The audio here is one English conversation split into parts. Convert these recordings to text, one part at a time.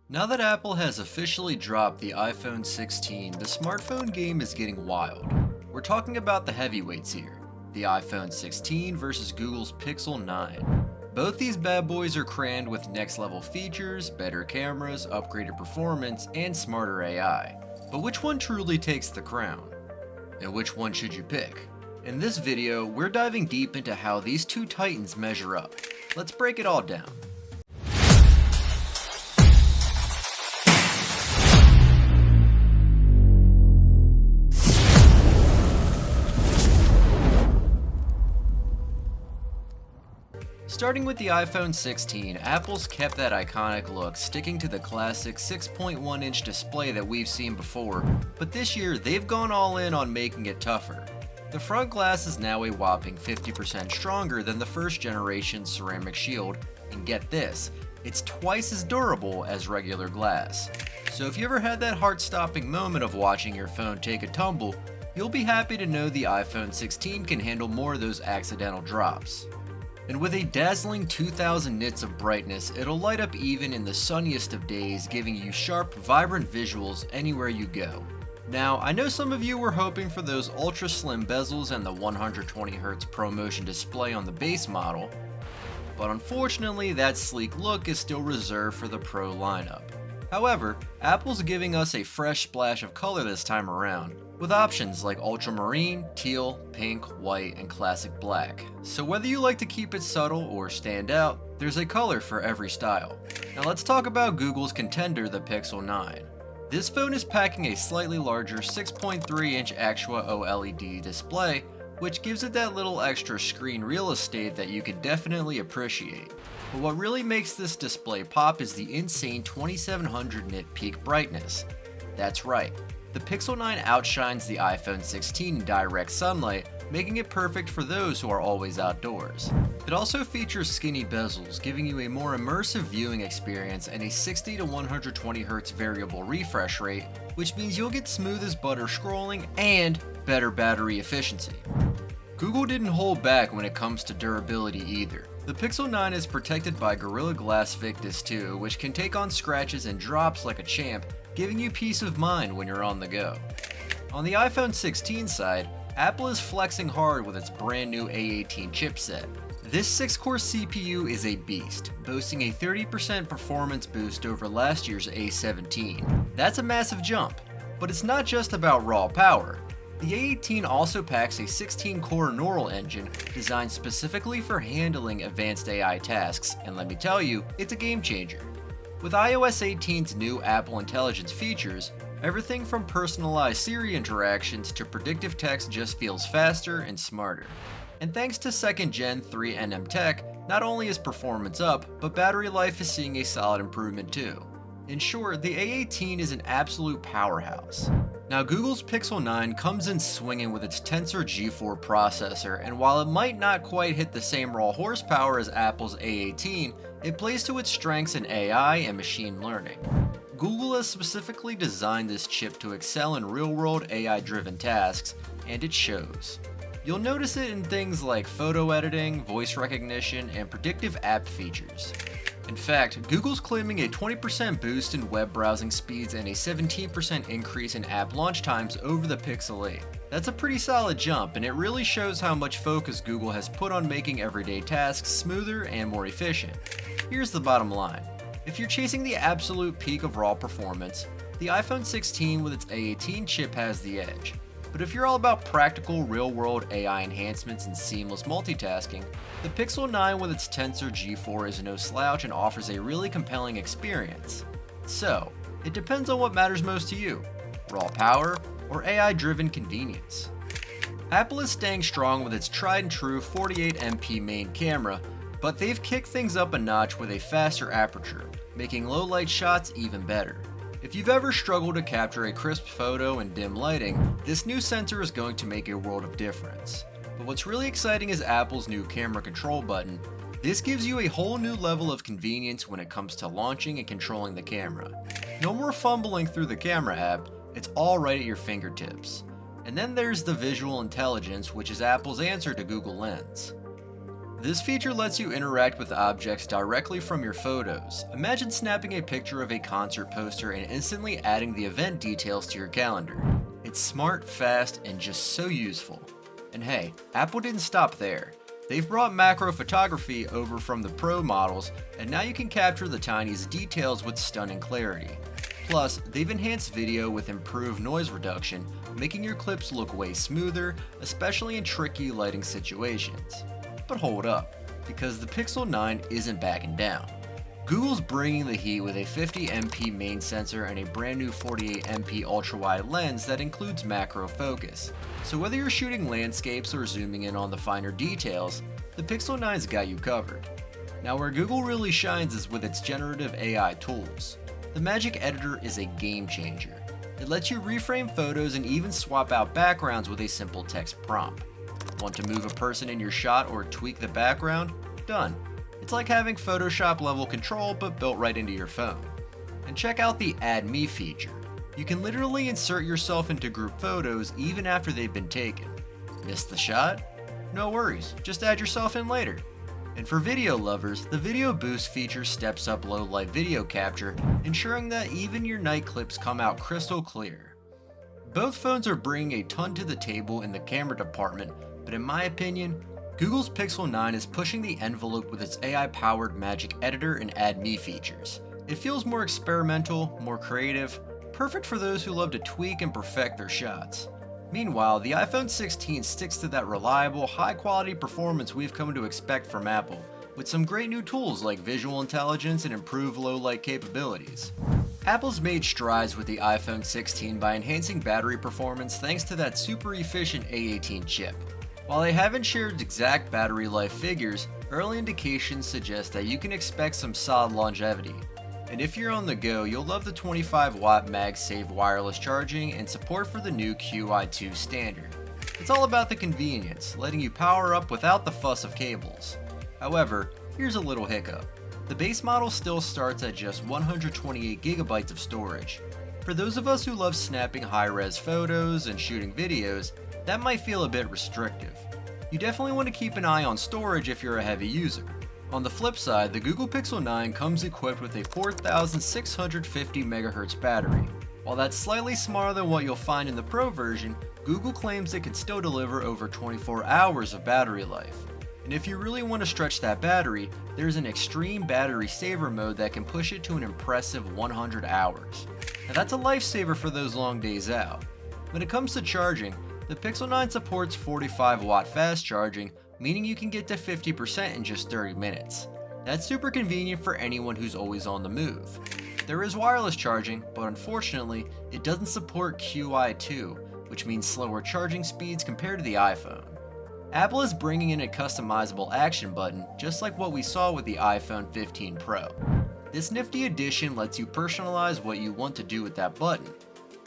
Now that Apple has officially dropped the iPhone 16, the smartphone game is getting wild. We're talking about the heavyweights here, the iPhone 16 versus Google's Pixel 9. Both these bad boys are crammed with next level features, better cameras, upgraded performance, and smarter AI. But which one truly takes the crown? And which one should you pick? In this video, we're diving deep into how these two titans measure up. Let's break it all down. Starting with the iPhone 16, Apple's kept that iconic look, sticking to the classic 6.1-inch display that we've seen before, but this year they've gone all in on making it tougher. The front glass is now a whopping 50% stronger than the first generation ceramic shield, and get this, it's twice as durable as regular glass. So if you ever had that heart-stopping moment of watching your phone take a tumble, you'll be happy to know the iPhone 16 can handle more of those accidental drops. And with a dazzling 2000 nits of brightness, it'll light up even in the sunniest of days, giving you sharp, vibrant visuals anywhere you go. Now, I know some of you were hoping for those ultra slim bezels and the 120Hz ProMotion display on the base model, but unfortunately that sleek look is still reserved for the Pro lineup. However, Apple's giving us a fresh splash of color this time around, with options like ultramarine, teal, pink, white, and classic black. So whether you like to keep it subtle or stand out, there's a color for every style. Now let's talk about Google's contender, the Pixel 9. This phone is packing a slightly larger 6.3-inch Actua OLED display, which gives it that little extra screen real estate that you can definitely appreciate. But what really makes this display pop is the insane 2700 nit peak brightness. That's right, the Pixel 9 outshines the iPhone 16 in direct sunlight, making it perfect for those who are always outdoors. It also features skinny bezels, giving you a more immersive viewing experience and a 60 to 120Hz variable refresh rate, which means you'll get smooth as butter scrolling and better battery efficiency. Google didn't hold back when it comes to durability either. The Pixel 9 is protected by Gorilla Glass Victus 2, which can take on scratches and drops like a champ, giving you peace of mind when you're on the go. On the iPhone 16 side, Apple is flexing hard with its brand new A18 chipset. This 6-core CPU is a beast, boasting a 30% performance boost over last year's A17. That's a massive jump, but it's not just about raw power. The A18 also packs a 16-core neural engine designed specifically for handling advanced AI tasks, and let me tell you, it's a game changer. With iOS 18's new Apple Intelligence features, everything from personalized Siri interactions to predictive text just feels faster and smarter. And thanks to 2nd Gen 3 NM tech, not only is performance up, but battery life is seeing a solid improvement too. In short, the A18 is an absolute powerhouse. Now, Google's Pixel 9 comes in swinging with its Tensor G4 processor, and while it might not quite hit the same raw horsepower as Apple's A18, it plays to its strengths in AI and machine learning. Google has specifically designed this chip to excel in real-world AI-driven tasks, and it shows. You'll notice it in things like photo editing, voice recognition, and predictive app features. In fact, Google's claiming a 20% boost in web browsing speeds and a 17% increase in app launch times over the Pixel 8. That's a pretty solid jump, and it really shows how much focus Google has put on making everyday tasks smoother and more efficient. Here's the bottom line. If you're chasing the absolute peak of raw performance, the iPhone 16 with its A18 chip has the edge. But if you're all about practical, real-world AI enhancements and seamless multitasking, the Pixel 9 with its Tensor G4 is no slouch and offers a really compelling experience. So, it depends on what matters most to you, raw power or AI-driven convenience. Apple is staying strong with its tried-and-true 48MP main camera, but they've kicked things up a notch with a faster aperture, making low-light shots even better. If you've ever struggled to capture a crisp photo in dim lighting, this new sensor is going to make a world of difference. But what's really exciting is Apple's new camera control button. This gives you a whole new level of convenience when it comes to launching and controlling the camera. No more fumbling through the camera app, it's all right at your fingertips. And then there's the visual intelligence, which is Apple's answer to Google Lens. This feature lets you interact with objects directly from your photos. Imagine snapping a picture of a concert poster and instantly adding the event details to your calendar. It's smart, fast, and just so useful. And hey, Apple didn't stop there. They've brought macro photography over from the Pro models, and now you can capture the tiniest details with stunning clarity. Plus, they've enhanced video with improved noise reduction, making your clips look way smoother, especially in tricky lighting situations. But hold up, because the Pixel 9 isn't backing down. Google's bringing the heat with a 50MP main sensor and a brand new 48MP ultra-wide lens that includes macro focus. So whether you're shooting landscapes or zooming in on the finer details, the Pixel 9's got you covered. Now where Google really shines is with its generative AI tools. The Magic Editor is a game changer. It lets you reframe photos and even swap out backgrounds with a simple text prompt. Want to move a person in your shot or tweak the background? Done. It's like having Photoshop level control but built right into your phone. And check out the Add Me feature. You can literally insert yourself into group photos even after they've been taken. Missed the shot? No worries, just add yourself in later. And for video lovers, the Video Boost feature steps up low light video capture, ensuring that even your night clips come out crystal clear. Both phones are bringing a ton to the table in the camera department, but in my opinion, Google's Pixel 9 is pushing the envelope with its AI-powered Magic Editor and Add Me features. It feels more experimental, more creative, perfect for those who love to tweak and perfect their shots. Meanwhile, the iPhone 16 sticks to that reliable, high-quality performance we've come to expect from Apple, with some great new tools like visual intelligence and improved low-light capabilities. Apple's made strides with the iPhone 16 by enhancing battery performance thanks to that super efficient A18 chip. While they haven't shared exact battery life figures, early indications suggest that you can expect some solid longevity. And if you're on the go, you'll love the 25-watt MagSafe wireless charging and support for the new QI2 standard. It's all about the convenience, letting you power up without the fuss of cables. However, here's a little hiccup. The base model still starts at just 128GB of storage. For those of us who love snapping high-res photos and shooting videos, that might feel a bit restrictive. You definitely want to keep an eye on storage if you're a heavy user. On the flip side, the Google Pixel 9 comes equipped with a 4650MHz battery. While that's slightly smaller than what you'll find in the Pro version, Google claims it can still deliver over 24 hours of battery life. And if you really want to stretch that battery, there's an extreme battery saver mode that can push it to an impressive 100 hours. Now that's a lifesaver for those long days out. When it comes to charging, the Pixel 9 supports 45-watt fast charging, meaning you can get to 50% in just 30 minutes. That's super convenient for anyone who's always on the move. There is wireless charging, but unfortunately, it doesn't support QI2, which means slower charging speeds compared to the iPhone. Apple is bringing in a customizable action button, just like what we saw with the iPhone 15 Pro. This nifty addition lets you personalize what you want to do with that button.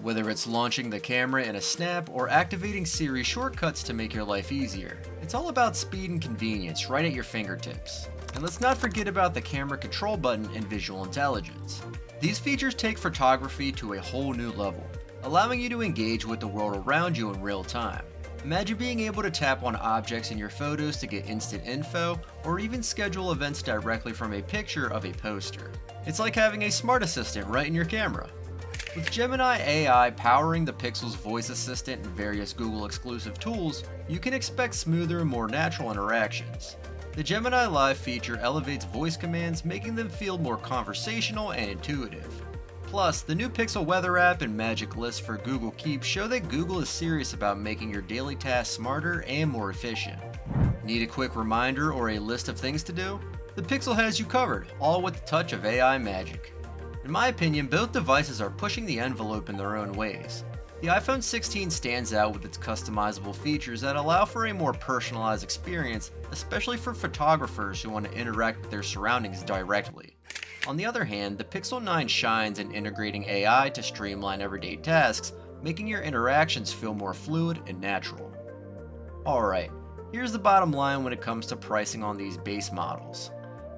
Whether it's launching the camera in a snap or activating Siri shortcuts to make your life easier, it's all about speed and convenience right at your fingertips. And let's not forget about the camera control button and visual intelligence. These features take photography to a whole new level, allowing you to engage with the world around you in real time. Imagine being able to tap on objects in your photos to get instant info, or even schedule events directly from a picture of a poster. It's like having a smart assistant right in your camera. With Gemini AI powering the Pixel's voice assistant and various Google exclusive tools, you can expect smoother and more natural interactions. The Gemini Live feature elevates voice commands, making them feel more conversational and intuitive. Plus, the new Pixel Weather app and Magic List for Google Keep show that Google is serious about making your daily tasks smarter and more efficient. Need a quick reminder or a list of things to do? The Pixel has you covered, all with the touch of AI magic. In my opinion, both devices are pushing the envelope in their own ways. The iPhone 16 stands out with its customizable features that allow for a more personalized experience, especially for photographers who want to interact with their surroundings directly. On the other hand, the Pixel 9 shines in integrating AI to streamline everyday tasks, making your interactions feel more fluid and natural. Alright, here's the bottom line when it comes to pricing on these base models.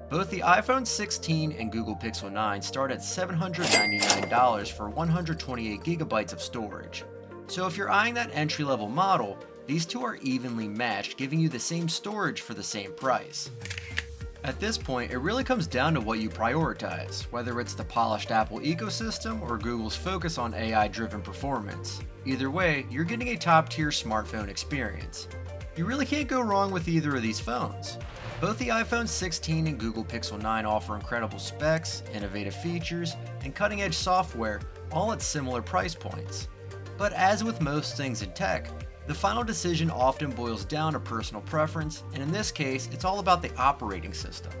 Both the iPhone 16 and Google Pixel 9 start at $799 for 128GB of storage. So if you're eyeing that entry-level model, These two are evenly matched, giving you the same storage for the same price. At this point, it really comes down to what you prioritize, whether it's the polished Apple ecosystem or Google's focus on AI-driven performance. Either way, you're getting a top-tier smartphone experience. You really can't go wrong with either of these phones. Both the iPhone 16 and Google Pixel 9 offer incredible specs, innovative features, and cutting-edge software, all at similar price points. But as with most things in tech, the final decision often boils down to personal preference, and in this case, it's all about the operating system.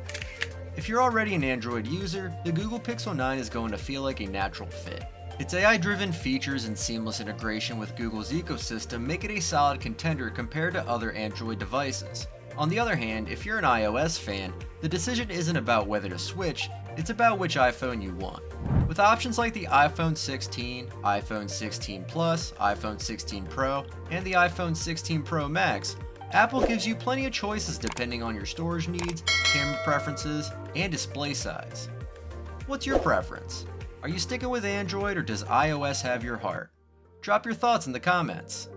If you're already an Android user, the Google Pixel 9 is going to feel like a natural fit. Its AI-driven features and seamless integration with Google's ecosystem make it a solid contender compared to other Android devices. On the other hand, if you're an iOS fan, the decision isn't about whether to switch, it's about which iPhone you want. With options like the iPhone 16, iPhone 16 Plus, iPhone 16 Pro, and the iPhone 16 Pro Max, Apple gives you plenty of choices depending on your storage needs, camera preferences, and display size. What's your preference? Are you sticking with Android or does iOS have your heart? Drop your thoughts in the comments.